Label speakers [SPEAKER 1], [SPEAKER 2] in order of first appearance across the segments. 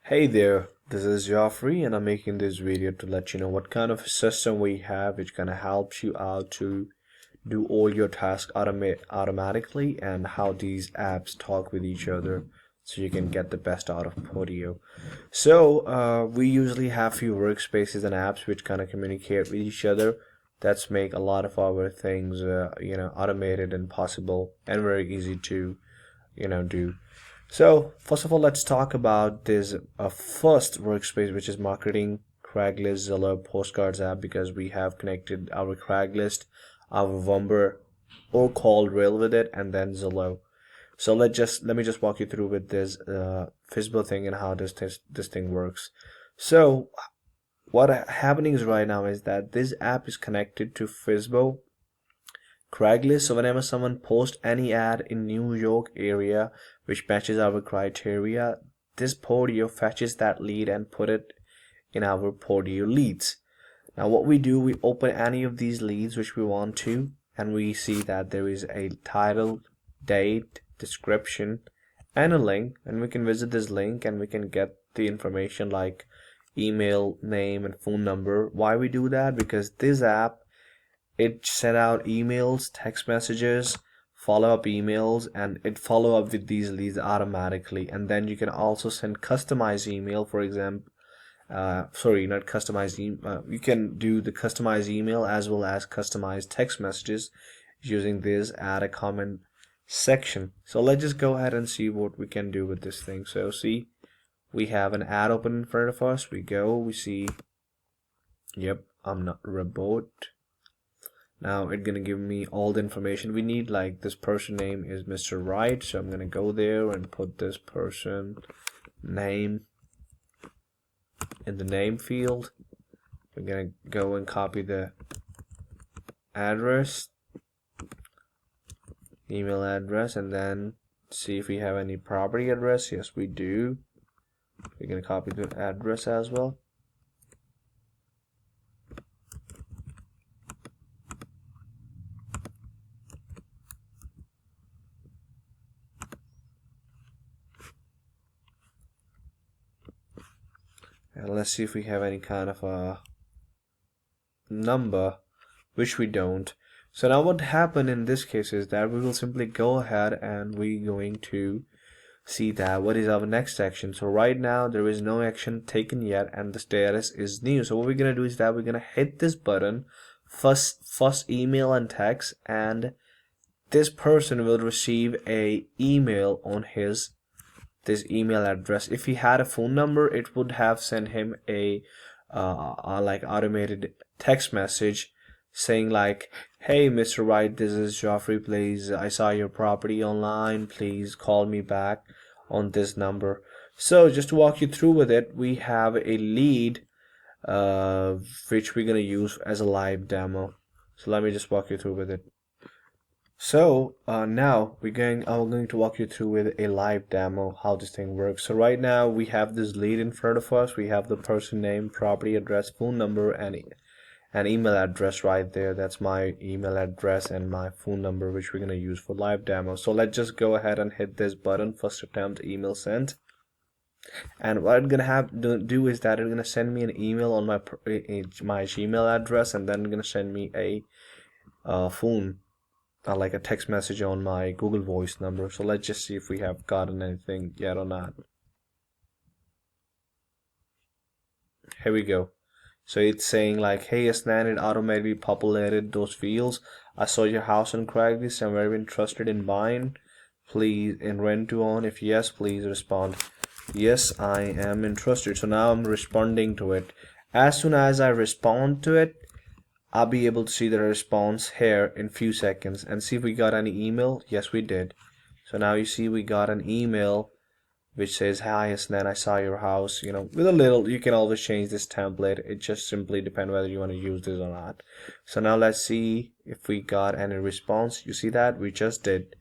[SPEAKER 1] Hey there, this is Joffrey and I'm making this video to let you know what kind of system we have which kind of helps you out to do all your tasks automatically and how these apps talk with each other so you can get the best out of Podio. We usually have few workspaces and apps which kind of communicate with each other. That's make a lot of our things automated and possible and very easy to do. So, first of all, let's talk about this first workspace, which is marketing Craigslist Zillow postcards app, because we have connected our Craigslist, our Vumber, or called Rail with it, and then Zillow. So let me just walk you through with this Fizbo thing and how this thing works. So, what happening is right now is that this app is connected to Fizbo Craigslist. So whenever someone posts any ad in New York area which matches our criteria, this Podio fetches that lead and put it in our Podio leads. Now what we do, we open any of these leads which we want to, and we see that there is a title, date, description, and a link, and we can visit this link and we can get the information like email, name, and phone number. Why we do that? Because this app, it send out emails, text messages, follow-up emails, and it follow up with these leads automatically. And then you can also send customized email, for example. Sorry, not customized email. You can do the customized email as well as customized text messages using this add a comment section. So let's just go ahead and see what we can do with this thing. So see, we have an ad open in front of us. We see, yep, I'm not robot. Now it's gonna give me all the information we need, like this person name is Mr. Wright, so I'm gonna go there and put this person name in the name field. We're gonna go and copy the address, email address, and then see if we have any property address. Yes, we do. We're gonna copy the address as well. And let's see if we have any kind of a number, which we don't. So now what happened in this case is that we will simply go ahead and we're going to see that what is our next action. So right now there is no action taken yet and the status is new. So what we're gonna do is that we're gonna hit this button, first email and text, and this person will receive a email on this email address. If he had a phone number, it would have sent him a like automated text message saying like, hey Mr. Wright, this is Joffrey, please, I saw your property online, please call me back on this number. So just to walk you through with it, we have a lead which we're gonna use as a live demo. So let me just walk you through with it. So now I'm going to walk you through with a live demo how this thing works. So right now we have this lead in front of us. We have the person name, property address, phone number, and an email address right there. That's my email address and my phone number, which we're going to use for live demo. So let's just go ahead and hit this button, first attempt email sent. And what I'm gonna do is that it's gonna send me an email on my Gmail address, and then gonna send me a phone, like a text message on my Google Voice number. So let's just see if we have gotten anything yet or not. Here we go. So it's saying like, hey Asnan, it automatically populated those fields. I saw your house on Craigslist. I'm very interested in buying. Please, in rent to own. If yes, please respond. Yes, I am interested. So now I'm responding to it. As soon as I respond to it, I'll be able to see the response here in few seconds and see if we got any email. Yes, we did. So now you see we got an email which says, hi Asnan, I saw your house. With a little, you can always change this template. It just simply depends whether you want to use this or not. So now let's see if we got any response. You see that we just did,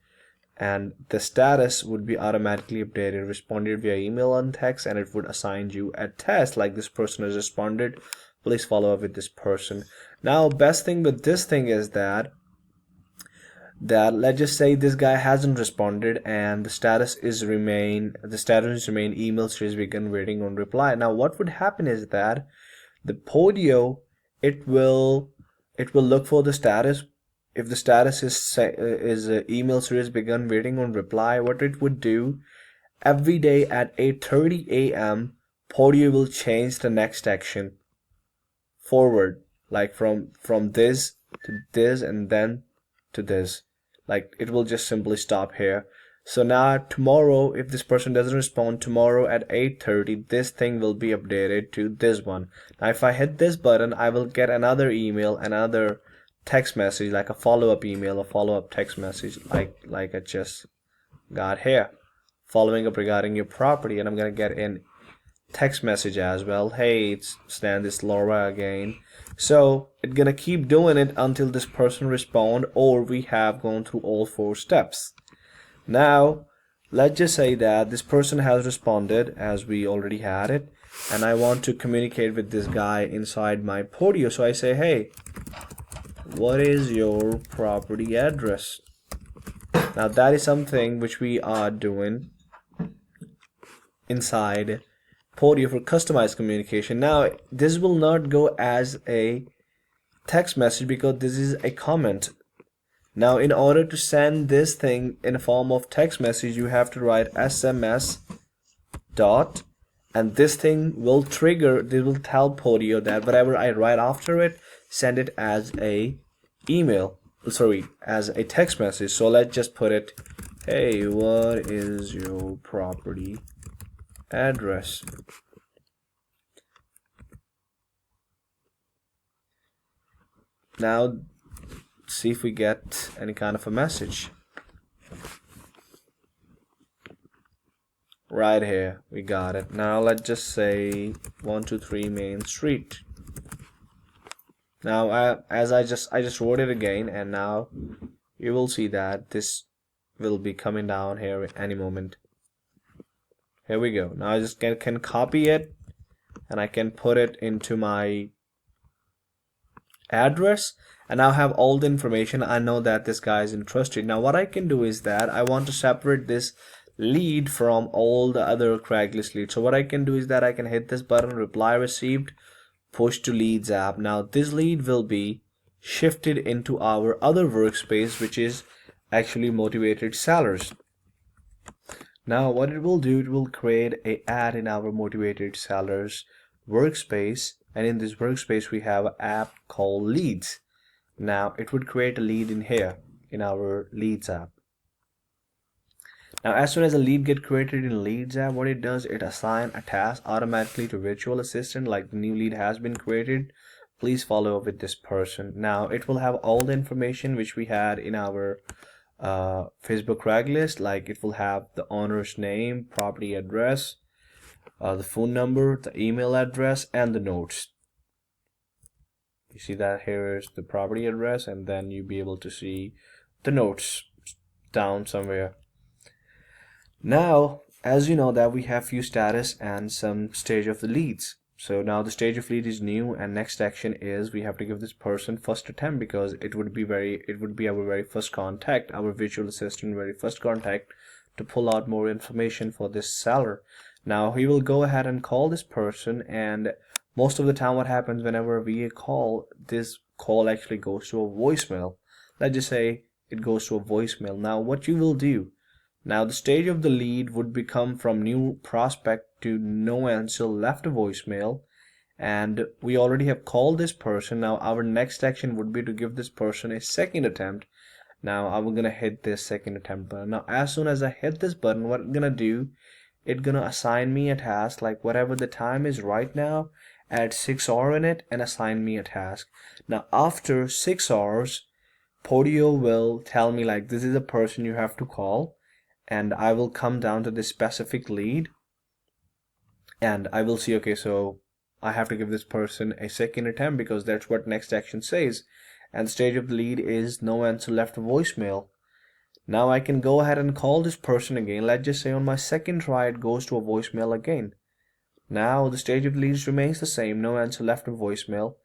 [SPEAKER 1] and the status would be automatically updated, responded via email and text, and it would assign you a test like this person has responded, please follow up with this person. Now best thing with this thing is that that let's just say this guy hasn't responded and the status remain email series begin waiting on reply. Now what would happen is that the Podio, it will look for the status. If the status is email series begun waiting on reply, what it would do every day at 8:30 a.m. Podio will change the next action forward, like from this to this and then to this. Like it will just simply stop here. So now tomorrow, if this person doesn't respond tomorrow at 8:30, this thing will be updated to this one. Now if I hit this button, I will get another email, another text message, like a follow-up email, a follow-up text message, like I just got here, following up regarding your property. And I'm gonna get in text message as well. Hey, it's Stan, this Laura again. So it's gonna keep doing it until this person respond or we have gone through all 4 steps. Now let's just say that this person has responded as we already had it, and I want to communicate with this guy inside my Podio. So I say, hey, what is your property address? Now that is something which we are doing inside Podio for customized communication. Now this will not go as a text message because this is a comment. Now in order to send this thing in a form of text message, you have to write SMS dot, and this thing will trigger, this will tell Podio that whatever I write after it, send it as a email, sorry, as a text message. So let's just put it, hey, what is your property address? Now see if we get any kind of a message. Right here we got it. Now let's just say 123 Main Street. Now as I just wrote it again, and now you will see that this will be coming down here any moment. Here we go. Now I just can copy it and I can put it into my address, and now I have all the information. I know that this guy is interested. Now what I can do is that I want to separate this lead from all the other Craigslist leads. So what I can do is that I can hit this button, reply received, push to leads app. Now this lead will be shifted into our other workspace, which is actually motivated sellers. Now what it will do, it will create a ad in our motivated sellers workspace, and in this workspace we have an app called leads. Now it would create a lead in here in our leads app. Now as soon as a lead get created in leads app, what it does, it assign a task automatically to virtual assistant, like the new lead has been created, please follow up with this person. Now it will have all the information which we had in our Facebook Craigslist, like it will have the owner's name, property address, the phone number, the email address, and the notes. You see that here is the property address, and then you'll be able to see the notes down somewhere. Now as you know that we have few status and some stage of the leads. So now the stage of lead is new, and next action is we have to give this person first attempt, because it would be our very first contact, our virtual assistant very first contact, to pull out more information for this seller. Now he will go ahead and call this person, and most of the time what happens whenever we call, this call actually goes to a voicemail. Let's just say it goes to a voicemail. Now what you will do, now the stage of the lead would become from new prospect to no answer, left a voicemail, and we already have called this person. Now our next action would be to give this person a second attempt. Now I'm gonna hit this second attempt button. Now as soon as I hit this button, what it's gonna do, it's gonna assign me a task, like whatever the time is right now, add 6 hours in it and assign me a task. Now after 6 hours, Podio will tell me like this is a person you have to call, and I will come down to this specific lead and I will see, okay, so I have to give this person a second attempt because that's what next action says, and the stage of the lead is no answer, left a voicemail. Now I can go ahead and call this person again. Let's just say on my second try it goes to a voicemail again. Now the stage of the leads remains the same, no answer, left a voicemail,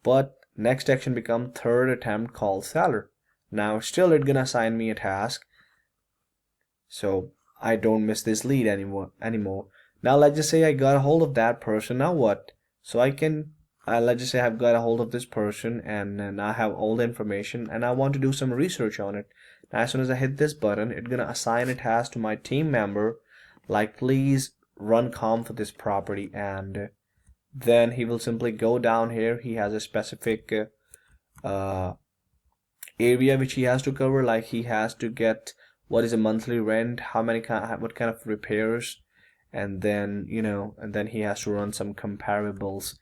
[SPEAKER 1] but next action become third attempt, call seller. Now still it's gonna assign me a task, so I don't miss this lead anymore. Now let's just say I got a hold of that person. Now what? So I can let's just say I've got a hold of this person, and then I have all the information and I want to do some research on it. Now as soon as I hit this button, it's gonna assign a task to my team member, like please run com for this property, and then he will simply go down here. He has a specific area which he has to cover, like he has to get what is a monthly rent, what kind of repairs, and then and then he has to run some comparables,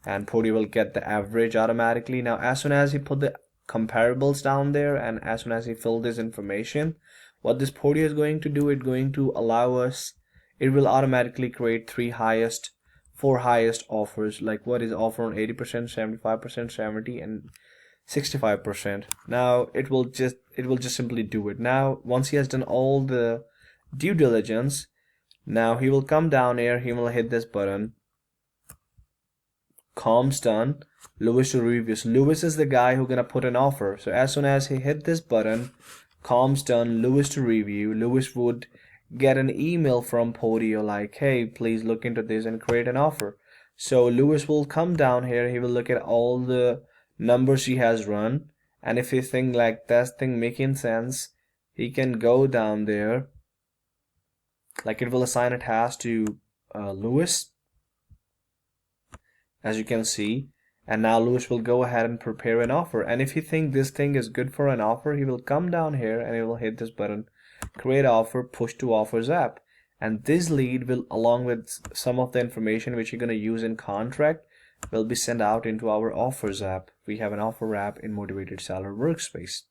[SPEAKER 1] and Podio will get the average automatically. Now as soon as he put the comparables down there, and as soon as he filled this information, what this Podio is going to do, it's going to allow us, it will automatically create four highest offers, like what is offer on 80%, 75%, 70, and 65%. Now it will just simply do it. Now once he has done all the due diligence, now he will come down here, he will hit this button, comms done, Lewis to review. So Lewis is the guy who's gonna put an offer. So as soon as he hit this button, comms done, Lewis to review, Lewis would get an email from Podio like, hey, please look into this and create an offer. So Lewis will come down here, he will look at all the numbers he has run, and if he think like that thing making sense, he can go down there, like it will assign a task to Lewis, as you can see, and now Lewis will go ahead and prepare an offer. And if he think this thing is good for an offer, he will come down here and he will hit this button, create offer, push to offers app, and this lead will, along with some of the information which you're going to use in contract, will be sent out into our offers app. We have an offer app in Motivated Seller workspace.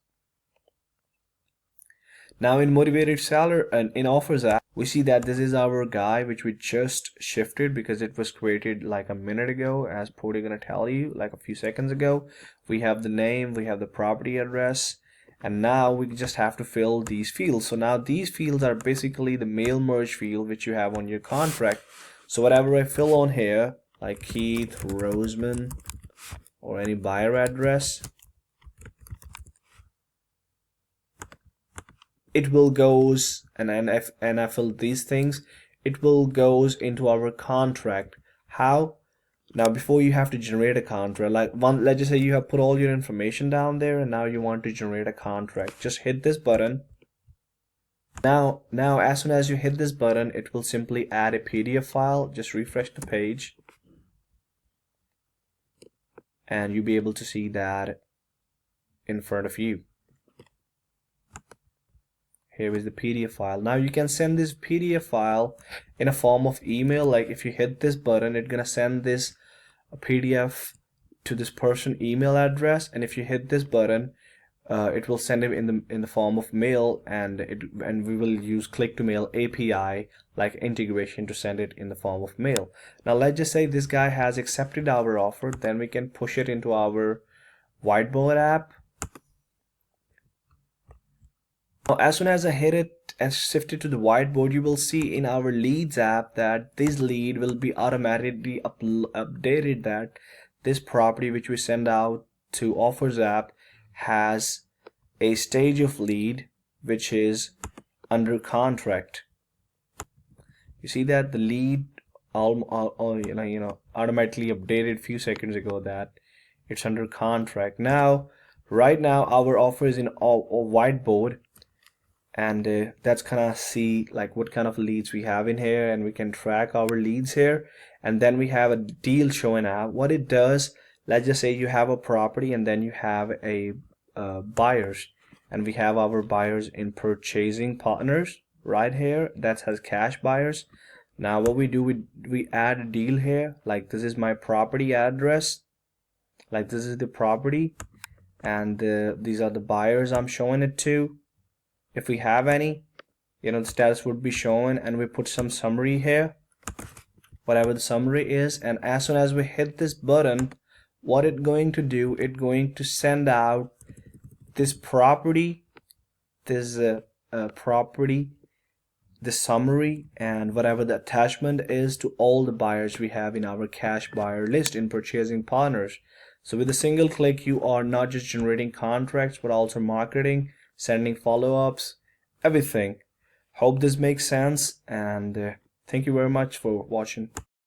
[SPEAKER 1] Now in Motivated Seller and in offers app, we see that this is our guy which we just shifted because it was created like a minute ago, as Podio gonna tell you, like a few seconds ago. We have the name, we have the property address, and now we just have to fill these fields. So now these fields are basically the mail merge field which you have on your contract. So whatever I fill on here, like Keith, Roseman, or any buyer address, it will goes, and I fill these things, it will goes into our contract. How? Now before you have to generate a contract, like let's just say you have put all your information down there and now you want to generate a contract, just hit this button. Now as soon as you hit this button, it will simply add a PDF file. Just refresh the page and you'll be able to see that in front of you. Here is the PDF file. Now you can send this PDF file in a form of email. Like if you hit this button, it's gonna send this PDF to this person email address, and if you hit this button, it will send it in the form of mail, and we will use click to mail API like integration to send it in the form of mail. Now let's just say this guy has accepted our offer, then we can push it into our whiteboard app. Now as soon as I hit it and shift it to the whiteboard, you will see in our leads app that this lead will be automatically updated, that this property which we send out to offers app has a stage of lead which is under contract. You see that the lead automatically updated a few seconds ago that it's under contract. Now right now our offer is in a whiteboard, and that's gonna see like what kind of leads we have in here, and we can track our leads here. And then we have a deal showing up. What it does, let's just say you have a property and then you have a buyers, and we have our buyers in purchasing partners right here that has cash buyers. Now what we do, we add a deal here, like this is my property address, like this is the property, and these are the buyers I'm showing it to. If we have any, the status would be shown, and we put some summary here, whatever the summary is. And as soon as we hit this button, what it's going to do, it's going to send out this property, this property, the summary, and whatever the attachment is to all the buyers we have in our cash buyer list in purchasing partners. So with a single click, you are not just generating contracts, but also marketing, sending follow-ups, everything. Hope this makes sense, and thank you very much for watching.